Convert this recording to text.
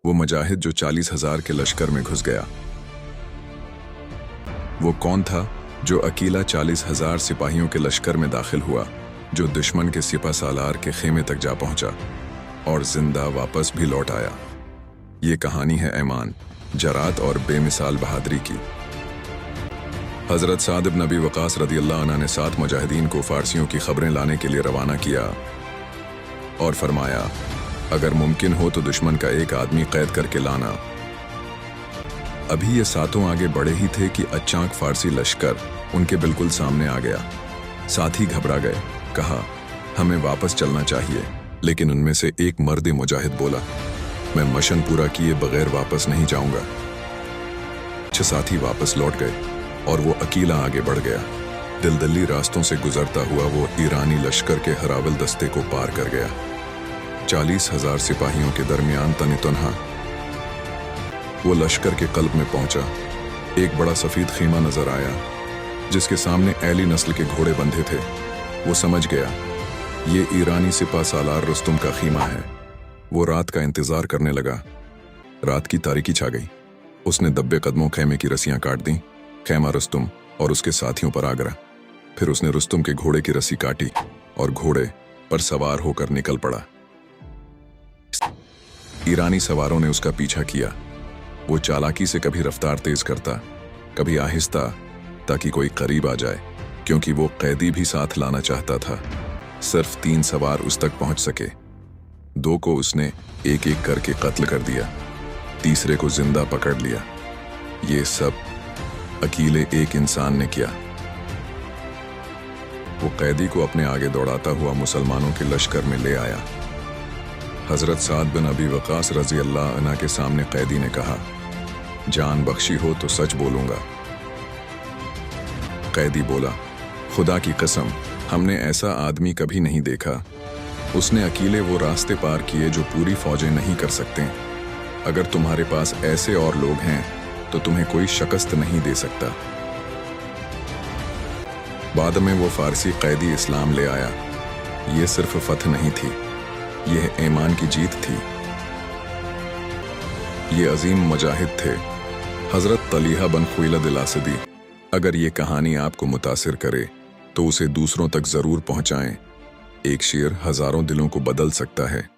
वो मुजाहिद जो 40,000 के लश्कर में घुस गया। वो कौन था जो अकेला 40,000 सिपाहियों के लश्कर में दाखिल हुआ, जो दुश्मन के सिपा सालार के खेमे तक जा पहुंचा और जिंदा वापस भी लौट आया। ये कहानी है ऐमान, जरात और बेमिसाल बहादुरी की। हजरत साद इब्न अबी वक़ास रज़ियल्लाहु अन्हु ने 7 मुजाहिदीन को फारसियों की खबरें लाने के लिए रवाना किया और फरमाया, अगर मुमकिन हो तो दुश्मन का एक आदमी कैद करके लाना। अभी ये 7 आगे बढ़े ही थे कि अचानक फारसी लश्कर उनके बिल्कुल सामने आ गया। साथी घबरा गए, कहा हमें वापस चलना चाहिए। लेकिन उनमें से एक मर्द मुजाहिद बोला, मैं मिशन पूरा किए बगैर वापस नहीं जाऊंगा। 6 साथी वापस लौट गए और वो अकेला आगे बढ़ गया। दलदली रास्तों से गुजरता हुआ वो ईरानी लश्कर के हरावल दस्ते को पार कर गया। 40,000 सिपाहियों के दरमियान तनितनहा वो लश्कर के कल्ब में पहुंचा। एक बड़ा सफेद खीमा नजर आया जिसके सामने ऐली नस्ल के घोड़े बंधे थे। वो समझ गया ये ईरानी सिपा सालार रुस्तुम का खीमा है। वो रात का इंतजार करने लगा। रात की तारीकी छा गई। उसने दब्बे कदमों खैमे की रस्सियां काट दी। खैमा रुस्तुम और उसके साथियों पर आ गिरा। फिर उसने रुस्तुम के घोड़े की रस्सी काटी और घोड़े पर सवार होकर निकल पड़ा। ईरानी सवारों ने उसका पीछा किया। वो चालाकी से कभी रफ्तार तेज करता, कभी आहिस्ता, ताकि कोई करीब आ जाए, क्योंकि वो कैदी भी साथ लाना चाहता था। सिर्फ 3 सवार उस तक पहुंच सके। 2 को उसने एक एक करके कत्ल कर दिया, तीसरे को जिंदा पकड़ लिया। ये सब अकेले एक इंसान ने किया। वो कैदी को अपने आगे दौड़ाता हुआ मुसलमानों के लश्कर में ले आया। हजरत साद बिन अबी वक़ास रज़ियल्लाहु अन्हु के सामने कैदी ने कहा, जान बख्शी हो तो सच बोलूंगा। कैदी बोला, खुदा की कसम, हमने ऐसा आदमी कभी नहीं देखा। उसने अकेले वो रास्ते पार किए जो पूरी फौजें नहीं कर सकते। अगर तुम्हारे पास ऐसे और लोग हैं तो तुम्हें कोई शिकस्त नहीं दे सकता। बाद में वो फारसी कैदी इस्लाम ले आया। ये सिर्फ फतह नहीं थी, यह ऐमान की जीत थी। ये अजीम मुजाहिद थे, हजरत तलीहा बन खुवैलिद अल-असदी। अगर ये कहानी आपको मुतासिर करे तो उसे दूसरों तक जरूर पहुंचाएं। एक शेर हजारों दिलों को बदल सकता है।